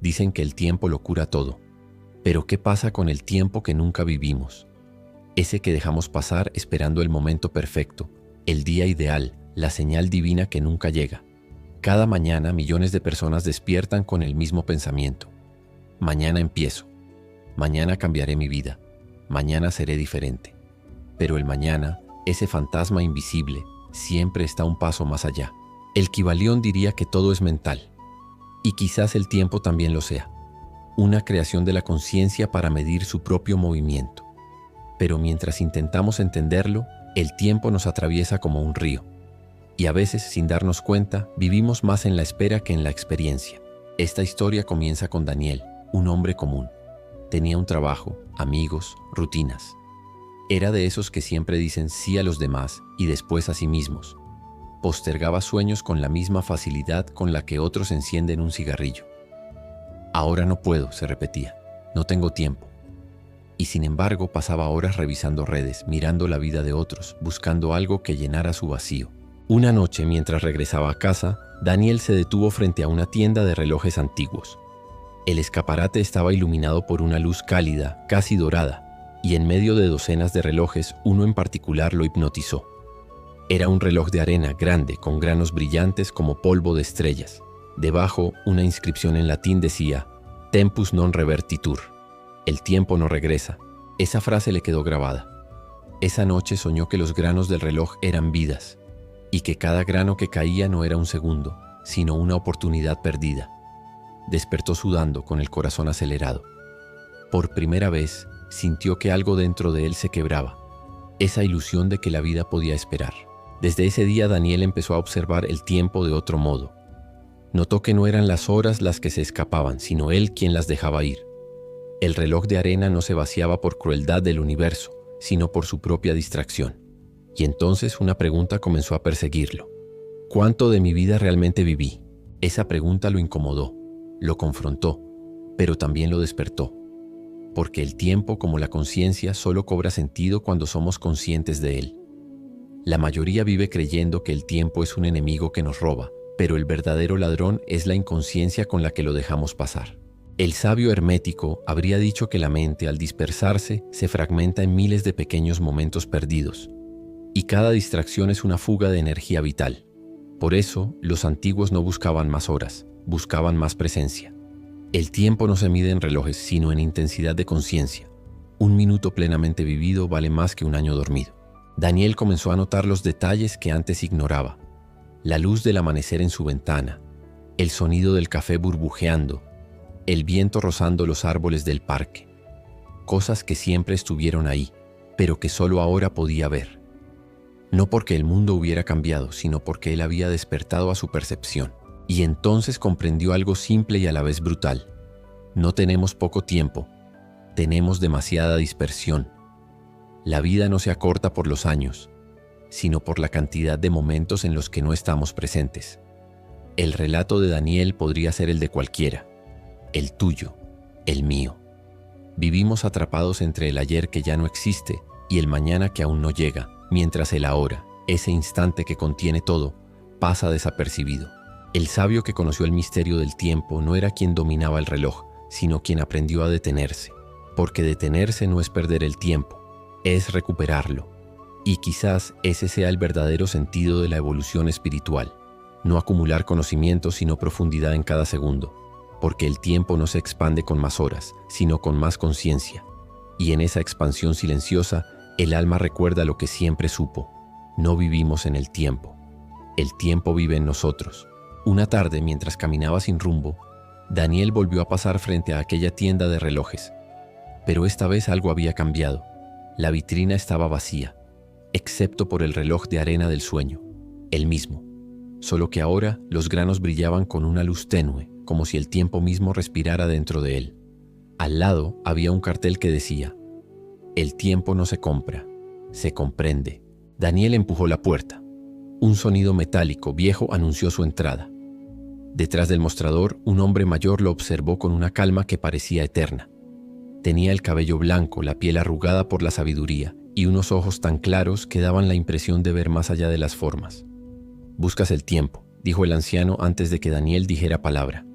Dicen que el tiempo lo cura todo. Pero ¿qué pasa con el tiempo que nunca vivimos? Ese que dejamos pasar esperando el momento perfecto, el día ideal, la señal divina que nunca llega. Cada mañana millones de personas despiertan con el mismo pensamiento. Mañana empiezo. Mañana cambiaré mi vida. Mañana seré diferente. Pero el mañana, ese fantasma invisible, siempre está un paso más allá. El Kybalión diría que todo es mental. Y quizás el tiempo también lo sea. Una creación de la conciencia para medir su propio movimiento. Pero mientras intentamos entenderlo, el tiempo nos atraviesa como un río. Y a veces, sin darnos cuenta, vivimos más en la espera que en la experiencia. Esta historia comienza con Daniel, un hombre común. Tenía un trabajo, amigos, rutinas. Era de esos que siempre dicen sí a los demás y después a sí mismos. Postergaba sueños con la misma facilidad con la que otros encienden un cigarrillo. Ahora no puedo, se repetía. No tengo tiempo. Y sin embargo pasaba horas revisando redes, mirando la vida de otros, buscando algo que llenara su vacío. Una noche, mientras regresaba a casa, Daniel se detuvo frente a una tienda de relojes antiguos. El escaparate estaba iluminado por una luz cálida, casi dorada, y en medio de docenas de relojes, uno en particular lo hipnotizó. Era un reloj de arena grande, con granos brillantes como polvo de estrellas. Debajo, una inscripción en latín decía, Tempus non revertitur. El tiempo no regresa. Esa frase le quedó grabada. Esa noche soñó que los granos del reloj eran vidas, y que cada grano que caía no era un segundo, sino una oportunidad perdida. Despertó sudando, con el corazón acelerado. Por primera vez, sintió que algo dentro de él se quebraba, esa ilusión de que la vida podía esperar. Desde ese día Daniel empezó a observar el tiempo de otro modo. Notó que no eran las horas las que se escapaban, sino él quien las dejaba ir. El reloj de arena no se vaciaba por crueldad del universo, sino por su propia distracción. Y entonces una pregunta comenzó a perseguirlo. ¿Cuánto de mi vida realmente viví? Esa pregunta lo incomodó, lo confrontó, pero también lo despertó. Porque el tiempo, como la conciencia, solo cobra sentido cuando somos conscientes de él. La mayoría vive creyendo que el tiempo es un enemigo que nos roba, pero el verdadero ladrón es la inconsciencia con la que lo dejamos pasar. El sabio hermético habría dicho que la mente, al dispersarse, se fragmenta en miles de pequeños momentos perdidos, y cada distracción es una fuga de energía vital. Por eso, los antiguos no buscaban más horas, buscaban más presencia. El tiempo no se mide en relojes, sino en intensidad de conciencia. Un minuto plenamente vivido vale más que un año dormido. Daniel comenzó a notar los detalles que antes ignoraba. La luz del amanecer en su ventana, el sonido del café burbujeando, el viento rozando los árboles del parque. Cosas que siempre estuvieron ahí, pero que solo ahora podía ver. No porque el mundo hubiera cambiado, sino porque él había despertado a su percepción. Y entonces comprendió algo simple y a la vez brutal. No tenemos poco tiempo, tenemos demasiada dispersión. La vida no se acorta por los años, sino por la cantidad de momentos en los que no estamos presentes. El relato de Daniel podría ser el de cualquiera, el tuyo, el mío. Vivimos atrapados entre el ayer que ya no existe y el mañana que aún no llega, mientras el ahora, ese instante que contiene todo, pasa desapercibido. El sabio que conoció el misterio del tiempo no era quien dominaba el reloj, sino quien aprendió a detenerse. Porque detenerse no es perder el tiempo, es recuperarlo. Y quizás ese sea el verdadero sentido de la evolución espiritual. No acumular conocimiento, sino profundidad en cada segundo. Porque el tiempo no se expande con más horas, sino con más conciencia. Y en esa expansión silenciosa, el alma recuerda lo que siempre supo. No vivimos en el tiempo. El tiempo vive en nosotros. Una tarde, mientras caminaba sin rumbo, Daniel volvió a pasar frente a aquella tienda de relojes. Pero esta vez algo había cambiado. La vitrina estaba vacía, excepto por el reloj de arena del sueño, el mismo. Solo que ahora los granos brillaban con una luz tenue, como si el tiempo mismo respirara dentro de él. Al lado había un cartel que decía: el tiempo no se compra, se comprende. Daniel empujó la puerta. Un sonido metálico viejo anunció su entrada. Detrás del mostrador, un hombre mayor lo observó con una calma que parecía eterna. Tenía el cabello blanco, la piel arrugada por la sabiduría y unos ojos tan claros que daban la impresión de ver más allá de las formas. «Buscas el tiempo», dijo el anciano antes de que Daniel dijera palabra.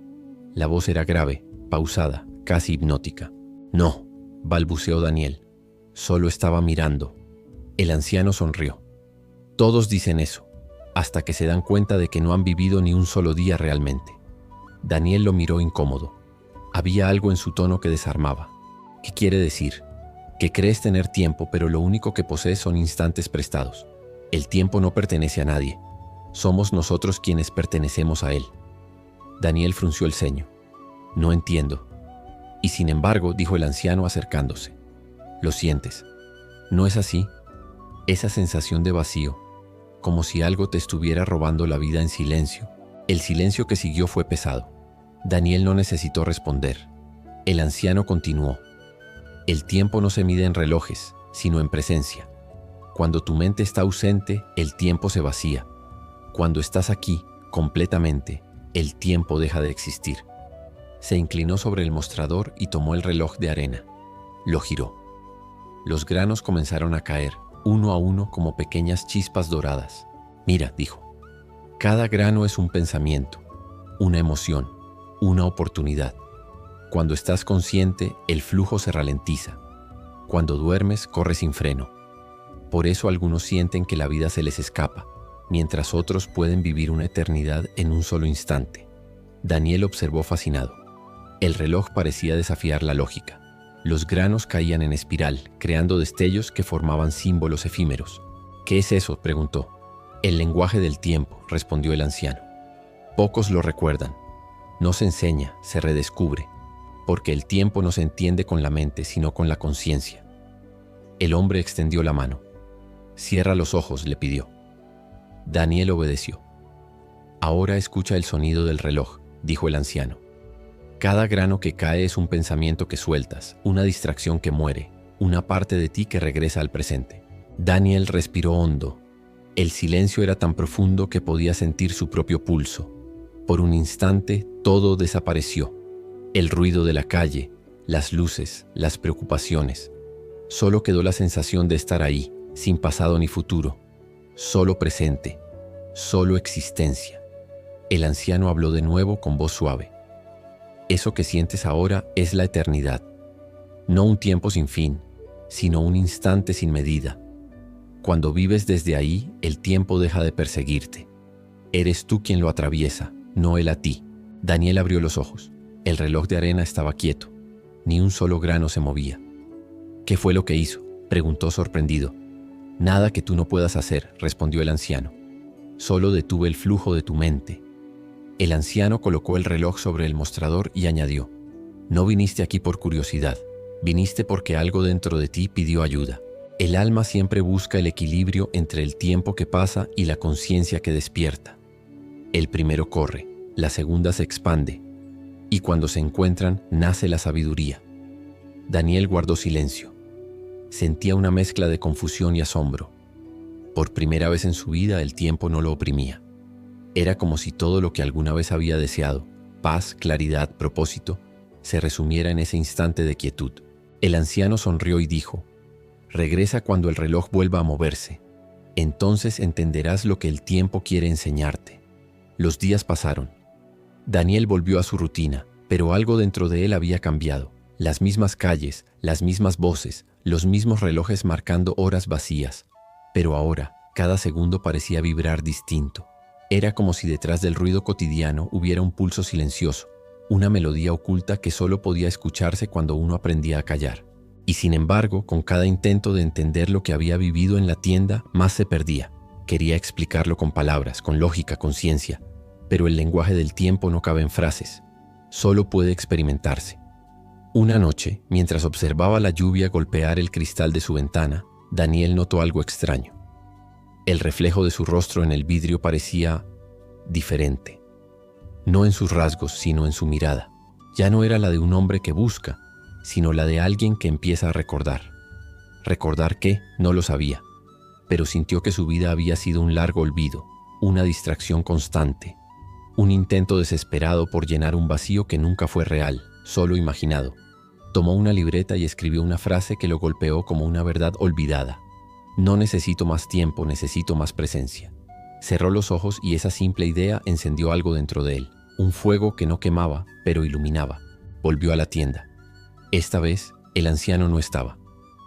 La voz era grave, pausada, casi hipnótica. No, balbuceó Daniel. Solo estaba mirando. El anciano sonrió. Todos dicen eso, hasta que se dan cuenta de que no han vivido ni un solo día realmente. Daniel lo miró incómodo. Había algo en su tono que desarmaba. ¿Qué quiere decir? Que crees tener tiempo, pero lo único que posees son instantes prestados. El tiempo no pertenece a nadie. Somos nosotros quienes pertenecemos a él. Daniel frunció el ceño. No entiendo. Y sin embargo, dijo el anciano acercándose. Lo sientes. ¿No es así? Esa sensación de vacío, como si algo te estuviera robando la vida en silencio. El silencio que siguió fue pesado. Daniel no necesitó responder. El anciano continuó. El tiempo no se mide en relojes, sino en presencia. Cuando tu mente está ausente, el tiempo se vacía. Cuando estás aquí, completamente, el tiempo deja de existir. Se inclinó sobre el mostrador y tomó el reloj de arena. Lo giró. Los granos comenzaron a caer, uno a uno como pequeñas chispas doradas. Mira, dijo. Cada grano es un pensamiento, una emoción, una oportunidad. Cuando estás consciente, el flujo se ralentiza. Cuando duermes, corre sin freno. Por eso algunos sienten que la vida se les escapa, mientras otros pueden vivir una eternidad en un solo instante. Daniel observó fascinado. El reloj parecía desafiar la lógica. Los granos caían en espiral, creando destellos que formaban símbolos efímeros. ¿Qué es eso?, preguntó. El lenguaje del tiempo, respondió el anciano. Pocos lo recuerdan. No se enseña, se redescubre, porque el tiempo no se entiende con la mente, sino con la conciencia. El hombre extendió la mano. Cierra los ojos, le pidió. Daniel obedeció. Ahora escucha el sonido del reloj, dijo el anciano. Cada grano que cae es un pensamiento que sueltas, una distracción que muere, una parte de ti que regresa al presente. Daniel respiró hondo. El silencio era tan profundo que podía sentir su propio pulso. Por un instante, todo desapareció. El ruido de la calle, las luces, las preocupaciones. Solo quedó la sensación de estar ahí, sin pasado ni futuro. Solo presente, solo existencia. El anciano habló de nuevo con voz suave. Eso que sientes ahora es la eternidad. No un tiempo sin fin, sino un instante sin medida. Cuando vives desde ahí, el tiempo deja de perseguirte. Eres tú quien lo atraviesa, no él a ti. Daniel abrió los ojos. El reloj de arena estaba quieto. Ni un solo grano se movía. ¿Qué fue lo que hizo?, preguntó sorprendido. Nada que tú no puedas hacer, respondió el anciano. Solo detuve el flujo de tu mente. El anciano colocó el reloj sobre el mostrador y añadió. No viniste aquí por curiosidad. Viniste porque algo dentro de ti pidió ayuda. El alma siempre busca el equilibrio entre el tiempo que pasa y la conciencia que despierta. El primero corre, la segunda se expande, y cuando se encuentran nace la sabiduría. Daniel guardó silencio. Sentía una mezcla de confusión y asombro. Por primera vez en su vida el tiempo no lo oprimía. Era como si todo lo que alguna vez había deseado, paz, claridad, propósito, se resumiera en ese instante de quietud. El anciano sonrió y dijo, regresa cuando el reloj vuelva a moverse. Entonces entenderás lo que el tiempo quiere enseñarte. Los días pasaron. Daniel volvió a su rutina, pero algo dentro de él había cambiado. Las mismas calles, las mismas voces, los mismos relojes marcando horas vacías. Pero ahora, cada segundo parecía vibrar distinto. Era como si detrás del ruido cotidiano hubiera un pulso silencioso, una melodía oculta que solo podía escucharse cuando uno aprendía a callar. Y sin embargo, con cada intento de entender lo que había vivido en la tienda, más se perdía. Quería explicarlo con palabras, con lógica, con ciencia, pero el lenguaje del tiempo no cabe en frases, solo puede experimentarse. Una noche, mientras observaba la lluvia golpear el cristal de su ventana, Daniel notó algo extraño. El reflejo de su rostro en el vidrio parecía diferente. No en sus rasgos, sino en su mirada. Ya no era la de un hombre que busca, sino la de alguien que empieza a recordar. ¿Recordar qué? No lo sabía, pero sintió que su vida había sido un largo olvido, una distracción constante, un intento desesperado por llenar un vacío que nunca fue real, solo imaginado. Tomó una libreta y escribió una frase que lo golpeó como una verdad olvidada. No necesito más tiempo, necesito más presencia. Cerró los ojos y esa simple idea encendió algo dentro de él, un fuego que no quemaba, pero iluminaba. Volvió a la tienda. Esta vez, el anciano no estaba.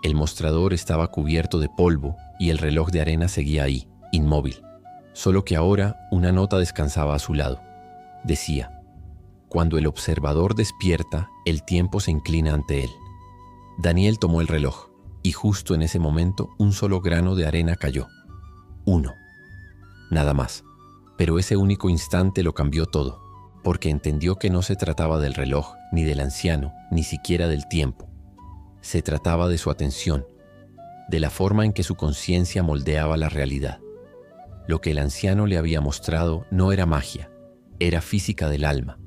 El mostrador estaba cubierto de polvo y el reloj de arena seguía ahí, inmóvil. Solo que ahora una nota descansaba a su lado. Decía: cuando el observador despierta, el tiempo se inclina ante él. Daniel tomó el reloj y justo en ese momento un solo grano de arena cayó. 1. Nada más. Pero ese único instante lo cambió todo, porque entendió que no se trataba del reloj, ni del anciano, ni siquiera del tiempo. Se trataba de su atención, de la forma en que su conciencia moldeaba la realidad. Lo que el anciano le había mostrado no era magia, era física del alma.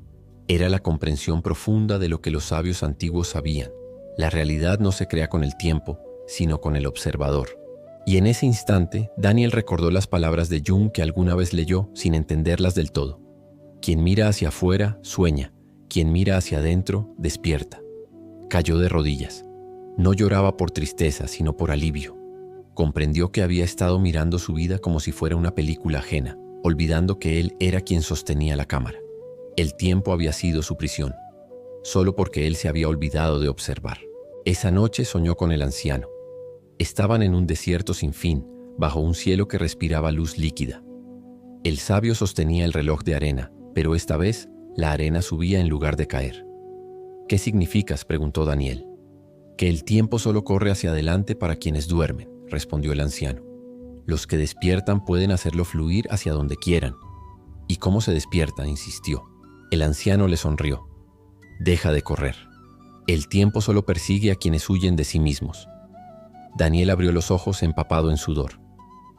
Era la comprensión profunda de lo que los sabios antiguos sabían. La realidad no se crea con el tiempo, sino con el observador. Y en ese instante, Daniel recordó las palabras de Jung que alguna vez leyó sin entenderlas del todo. Quien mira hacia afuera, sueña. Quien mira hacia adentro, despierta. Cayó de rodillas. No lloraba por tristeza, sino por alivio. Comprendió que había estado mirando su vida como si fuera una película ajena, olvidando que él era quien sostenía la cámara. El tiempo había sido su prisión, solo porque él se había olvidado de observar. Esa noche soñó con el anciano. Estaban en un desierto sin fin, bajo un cielo que respiraba luz líquida. El sabio sostenía el reloj de arena, pero esta vez la arena subía en lugar de caer. ¿Qué significas?, preguntó Daniel. Que el tiempo solo corre hacia adelante para quienes duermen, respondió el anciano. Los que despiertan pueden hacerlo fluir hacia donde quieran. ¿Y cómo se despierta?, insistió. El anciano le sonrió. Deja de correr. El tiempo solo persigue a quienes huyen de sí mismos. Daniel abrió los ojos empapado en sudor.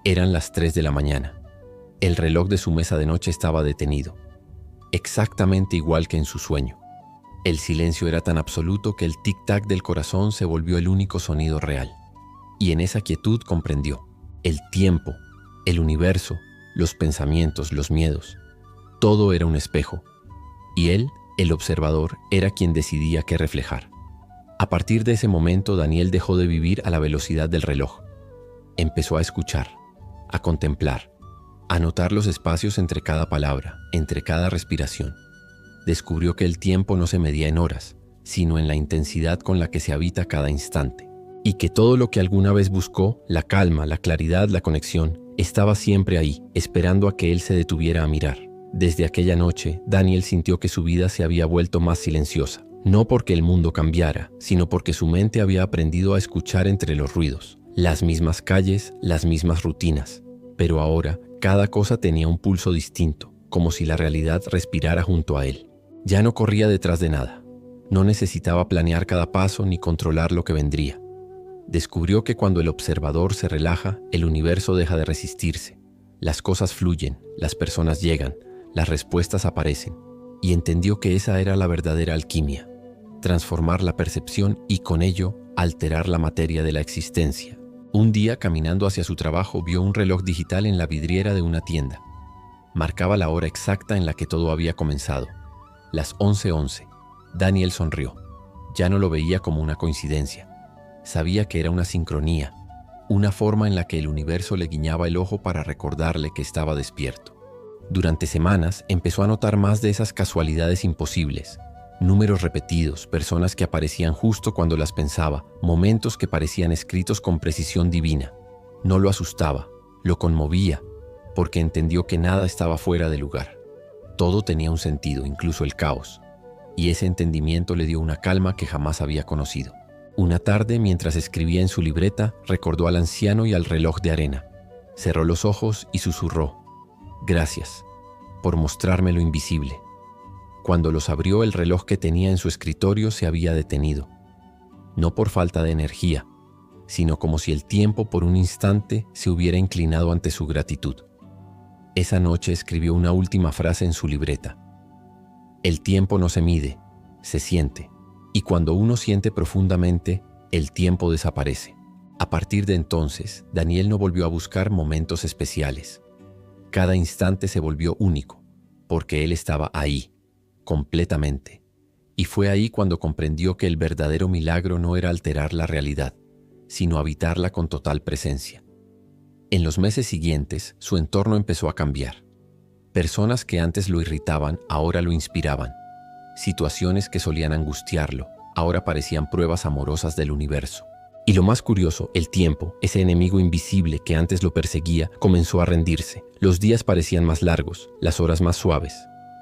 Eran las 3 de la mañana. El reloj de su mesa de noche estaba detenido, exactamente igual que en su sueño. El silencio era tan absoluto que el tic-tac del corazón se volvió el único sonido real. Y en esa quietud comprendió. El tiempo, el universo, los pensamientos, los miedos, todo era un espejo. Y él, el observador, era quien decidía qué reflejar. A partir de ese momento, Daniel dejó de vivir a la velocidad del reloj. Empezó a escuchar, a contemplar, a notar los espacios entre cada palabra, entre cada respiración. Descubrió que el tiempo no se medía en horas, sino en la intensidad con la que se habita cada instante. Y que todo lo que alguna vez buscó, la calma, la claridad, la conexión, estaba siempre ahí, esperando a que él se detuviera a mirar. Desde aquella noche, Daniel sintió que su vida se había vuelto más silenciosa, no porque el mundo cambiara, sino porque su mente había aprendido a escuchar entre los ruidos, las mismas calles, las mismas rutinas. Pero ahora, cada cosa tenía un pulso distinto, como si la realidad respirara junto a él. Ya no corría detrás de nada, no necesitaba planear cada paso ni controlar lo que vendría. Descubrió que cuando el observador se relaja, el universo deja de resistirse. Las cosas fluyen, las personas llegan, las respuestas aparecen, y entendió que esa era la verdadera alquimia, transformar la percepción y con ello alterar la materia de la existencia. Un día, caminando hacia su trabajo, vio un reloj digital en la vidriera de una tienda. Marcaba la hora exacta en la que todo había comenzado, las 11:11. Daniel sonrió. Ya no lo veía como una coincidencia. Sabía que era una sincronía, una forma en la que el universo le guiñaba el ojo para recordarle que estaba despierto. Durante semanas empezó a notar más de esas casualidades imposibles, números repetidos, personas que aparecían justo cuando las pensaba, momentos que parecían escritos con precisión divina. No lo asustaba, lo conmovía, porque entendió que nada estaba fuera de lugar. Todo tenía un sentido, incluso el caos, y ese entendimiento le dio una calma que jamás había conocido. Una tarde, mientras escribía en su libreta, recordó al anciano y al reloj de arena. Cerró los ojos y susurró: «Gracias por mostrarme lo invisible». Cuando los abrió, el reloj que tenía en su escritorio se había detenido. No por falta de energía, sino como si el tiempo por un instante se hubiera inclinado ante su gratitud. Esa noche escribió una última frase en su libreta: «El tiempo no se mide, se siente». Y cuando uno siente profundamente, el tiempo desaparece. A partir de entonces, Daniel no volvió a buscar momentos especiales. Cada instante se volvió único, porque él estaba ahí, completamente. Y fue ahí cuando comprendió que el verdadero milagro no era alterar la realidad, sino habitarla con total presencia. En los meses siguientes, su entorno empezó a cambiar. Personas que antes lo irritaban, ahora lo inspiraban. situaciones que solían angustiarlo, ahora parecían pruebas amorosas del universo. Y lo más curioso, el tiempo, ese enemigo invisible que antes lo perseguía, comenzó a rendirse. Los días parecían más largos, las horas más suaves.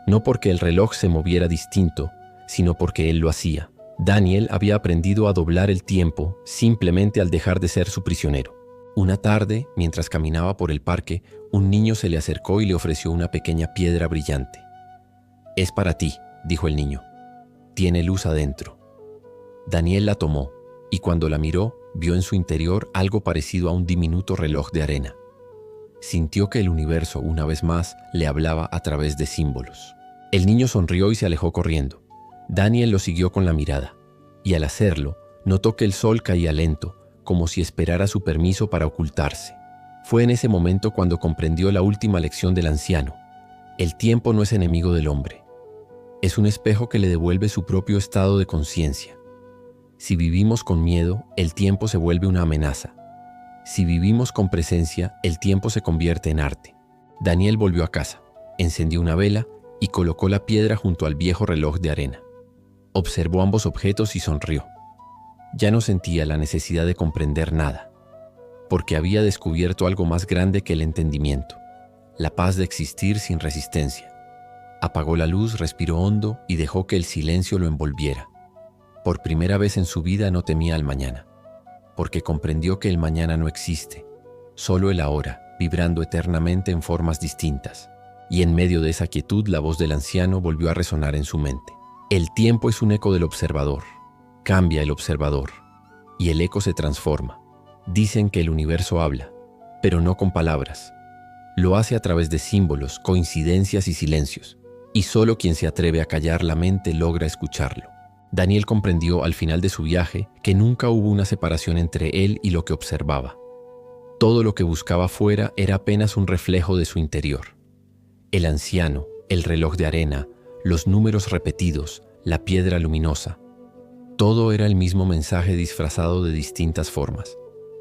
No porque el reloj se moviera distinto, sino porque él lo hacía. Daniel había aprendido a doblar el tiempo simplemente al dejar de ser su prisionero. Una tarde, mientras caminaba por el parque, un niño se le acercó y le ofreció una pequeña piedra brillante. «Es para ti», dijo el niño. «Tiene luz adentro». Daniel la tomó, y cuando la miró, vio en su interior algo parecido a un diminuto reloj de arena. Sintió que el universo, una vez más, le hablaba a través de símbolos. El niño sonrió y se alejó corriendo. Daniel lo siguió con la mirada, y al hacerlo, notó que el sol caía lento, como si esperara su permiso para ocultarse. Fue en ese momento cuando comprendió la última lección del anciano. El tiempo no es enemigo del hombre. Es un espejo que le devuelve su propio estado de conciencia. Si vivimos con miedo, el tiempo se vuelve una amenaza. Si vivimos con presencia, el tiempo se convierte en arte. Daniel volvió a casa, encendió una vela y colocó la piedra junto al viejo reloj de arena. Observó ambos objetos y sonrió. Ya no sentía la necesidad de comprender nada, porque había descubierto algo más grande que el entendimiento, la paz de existir sin resistencia. Apagó la luz, respiró hondo y dejó que el silencio lo envolviera. Por primera vez en su vida no temía al mañana, porque comprendió que el mañana no existe, solo el ahora, vibrando eternamente en formas distintas. Y en medio de esa quietud, la voz del anciano volvió a resonar en su mente. El tiempo es un eco del observador. Cambia el observador, y el eco se transforma. Dicen que el universo habla, pero no con palabras. Lo hace a través de símbolos, coincidencias y silencios, y solo quien se atreve a callar la mente logra escucharlo. Daniel comprendió al final de su viaje que nunca hubo una separación entre él y lo que observaba. Todo lo que buscaba fuera era apenas un reflejo de su interior. El anciano, el reloj de arena, los números repetidos, la piedra luminosa. Todo era el mismo mensaje disfrazado de distintas formas.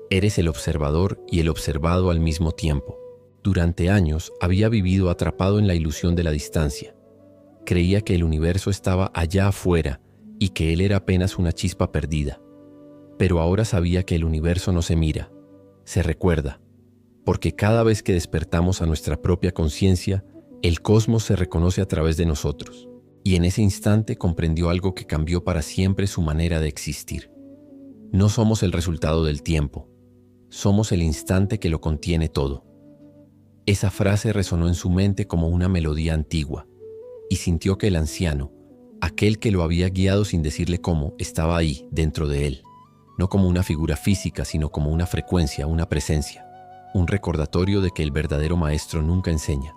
Eres el observador y el observado al mismo tiempo. Durante años había vivido atrapado en la ilusión de la distancia. Creía que el universo estaba allá afuera y que él era apenas una chispa perdida. Pero ahora sabía que el universo no se mira, se recuerda, porque cada vez que despertamos a nuestra propia conciencia, el cosmos se reconoce a través de nosotros. Y en ese instante comprendió algo que cambió para siempre su manera de existir. No somos el resultado del tiempo, somos el instante que lo contiene todo. Esa frase resonó en su mente como una melodía antigua, y sintió que el anciano, aquel que lo había guiado sin decirle cómo, estaba ahí, dentro de él. No como una figura física, sino como una frecuencia, una presencia. Un recordatorio de que el verdadero maestro nunca enseña,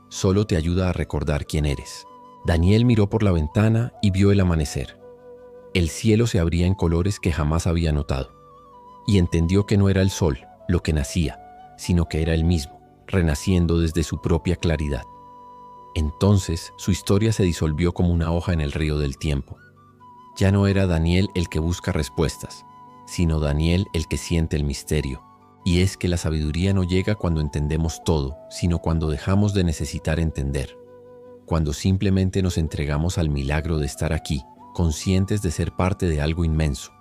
solo te ayuda a recordar quién eres. Daniel miró por la ventana y vio el amanecer. El cielo se abría en colores que jamás había notado, y entendió que no era el sol lo que nacía, sino que era él mismo, renaciendo desde su propia claridad. Entonces su historia se disolvió como una hoja en el río del tiempo. Ya no era Daniel el que busca respuestas, sino Daniel el que siente el misterio. Y es que la sabiduría no llega cuando entendemos todo, sino cuando dejamos de necesitar entender. Cuando simplemente nos entregamos al milagro de estar aquí, conscientes de ser parte de algo inmenso.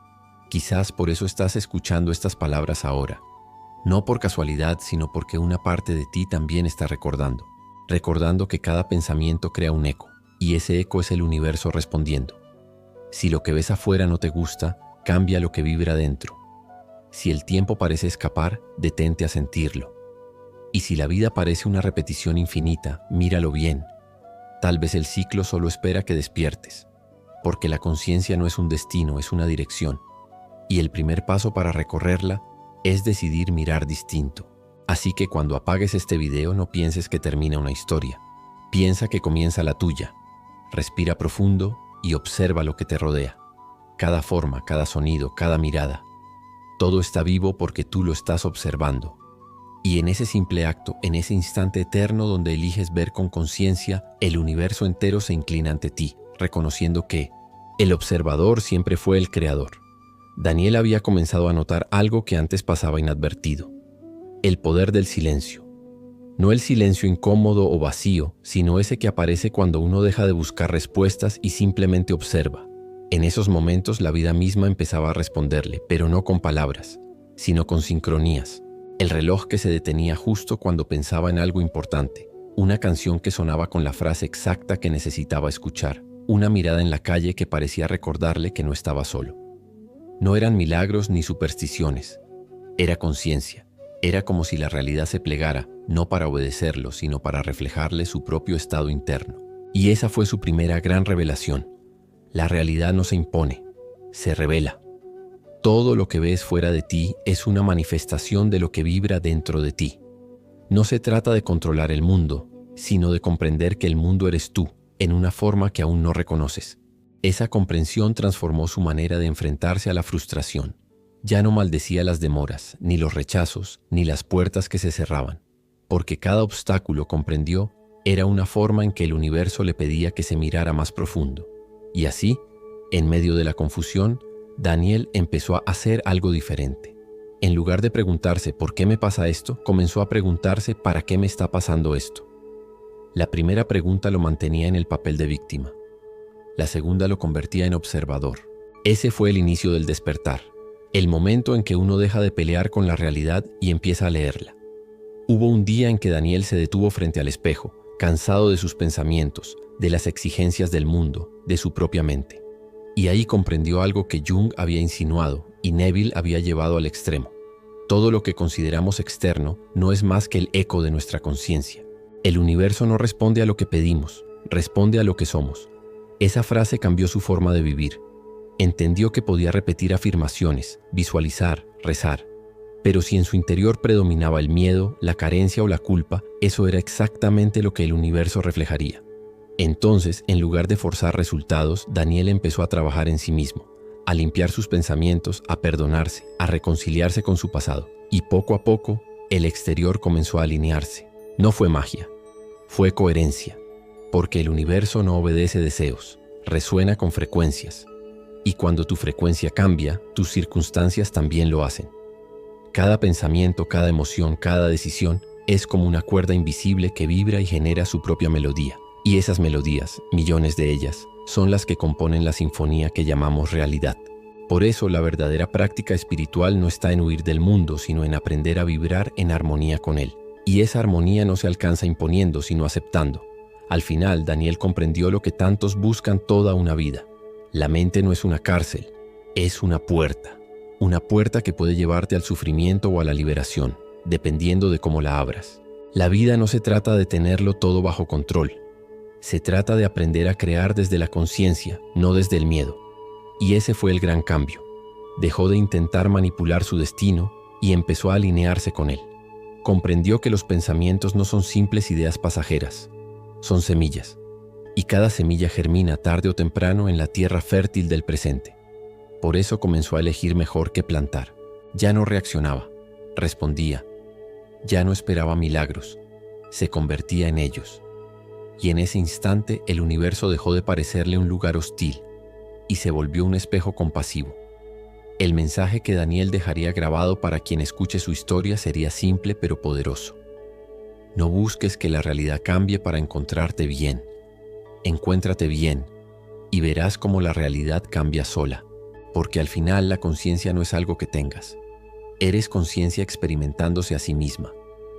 Quizás por eso estás escuchando estas palabras ahora. No por casualidad, sino porque una parte de ti también está recordando que cada pensamiento crea un eco, y ese eco es el universo respondiendo. Si lo que ves afuera no te gusta, cambia lo que vibra dentro. Si el tiempo parece escapar, detente a sentirlo. Y si la vida parece una repetición infinita, míralo bien. Tal vez el ciclo solo espera que despiertes, porque la conciencia no es un destino, es una dirección. Y el primer paso para recorrerla es decidir mirar distinto. Así que cuando apagues este video no pienses que termina una historia. Piensa que comienza la tuya. Respira profundo y observa lo que te rodea. Cada forma, cada sonido, cada mirada. Todo está vivo porque tú lo estás observando. Y en ese simple acto, en ese instante eterno donde eliges ver con conciencia, el universo entero se inclina ante ti, reconociendo que el observador siempre fue el creador. Daniel había comenzado a notar algo que antes pasaba inadvertido. El poder del silencio. No el silencio incómodo o vacío, sino ese que aparece cuando uno deja de buscar respuestas y simplemente observa. En esos momentos la vida misma empezaba a responderle, pero no con palabras, sino con sincronías. El reloj que se detenía justo cuando pensaba en algo importante, una canción que sonaba con la frase exacta que necesitaba escuchar, una mirada en la calle que parecía recordarle que no estaba solo. No eran milagros ni supersticiones, era conciencia. Era como si la realidad se plegara, no para obedecerlo, sino para reflejarle su propio estado interno. Y esa fue su primera gran revelación. La realidad no se impone, se revela. Todo lo que ves fuera de ti es una manifestación de lo que vibra dentro de ti. No se trata de controlar el mundo, sino de comprender que el mundo eres tú, en una forma que aún no reconoces. Esa comprensión transformó su manera de enfrentarse a la frustración. Ya no maldecía las demoras, ni los rechazos, ni las puertas que se cerraban, porque cada obstáculo, comprendió, era una forma en que el universo le pedía que se mirara más profundo. Y así, en medio de la confusión, Daniel empezó a hacer algo diferente. En lugar de preguntarse ¿por qué me pasa esto?, comenzó a preguntarse ¿para qué me está pasando esto? La primera pregunta lo mantenía en el papel de víctima. La segunda lo convertía en observador. Ese fue el inicio del despertar, el momento en que uno deja de pelear con la realidad y empieza a leerla. Hubo un día en que Daniel se detuvo frente al espejo, cansado de sus pensamientos, de las exigencias del mundo, de su propia mente. Y ahí comprendió algo que Jung había insinuado y Neville había llevado al extremo. Todo lo que consideramos externo no es más que el eco de nuestra conciencia. El universo no responde a lo que pedimos, responde a lo que somos. Esa frase cambió su forma de vivir. Entendió que podía repetir afirmaciones, visualizar, rezar. Pero si en su interior predominaba el miedo, la carencia o la culpa, eso era exactamente lo que el universo reflejaría. Entonces, en lugar de forzar resultados, Daniel empezó a trabajar en sí mismo, a limpiar sus pensamientos, a perdonarse, a reconciliarse con su pasado. Y poco a poco, el exterior comenzó a alinearse. No fue magia, fue coherencia, porque el universo no obedece deseos, resuena con frecuencias. Y cuando tu frecuencia cambia, tus circunstancias también lo hacen. Cada pensamiento, cada emoción, cada decisión es como una cuerda invisible que vibra y genera su propia melodía. Y esas melodías, millones de ellas, son las que componen la sinfonía que llamamos realidad. Por eso la verdadera práctica espiritual no está en huir del mundo, sino en aprender a vibrar en armonía con él. Y esa armonía no se alcanza imponiendo, sino aceptando. Al final, Daniel comprendió lo que tantos buscan toda una vida. La mente no es una cárcel, es una puerta. Una puerta que puede llevarte al sufrimiento o a la liberación, dependiendo de cómo la abras. La vida no se trata de tenerlo todo bajo control. Se trata de aprender a crear desde la conciencia, no desde el miedo. Y ese fue el gran cambio. Dejó de intentar manipular su destino y empezó a alinearse con él. Comprendió que los pensamientos no son simples ideas pasajeras, son semillas. Y cada semilla germina tarde o temprano en la tierra fértil del presente. Por eso comenzó a elegir mejor qué plantar. Ya no reaccionaba, respondía. Ya no esperaba milagros, se convertía en ellos. Y en ese instante el universo dejó de parecerle un lugar hostil y se volvió un espejo compasivo. El mensaje que Daniel dejaría grabado para quien escuche su historia sería simple pero poderoso. No busques que la realidad cambie para encontrarte bien. Encuéntrate bien y verás cómo la realidad cambia sola, porque al final la conciencia no es algo que tengas. Eres conciencia experimentándose a sí misma,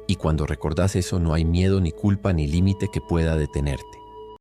y cuando recordás eso no hay miedo ni culpa ni límite que pueda detenerte.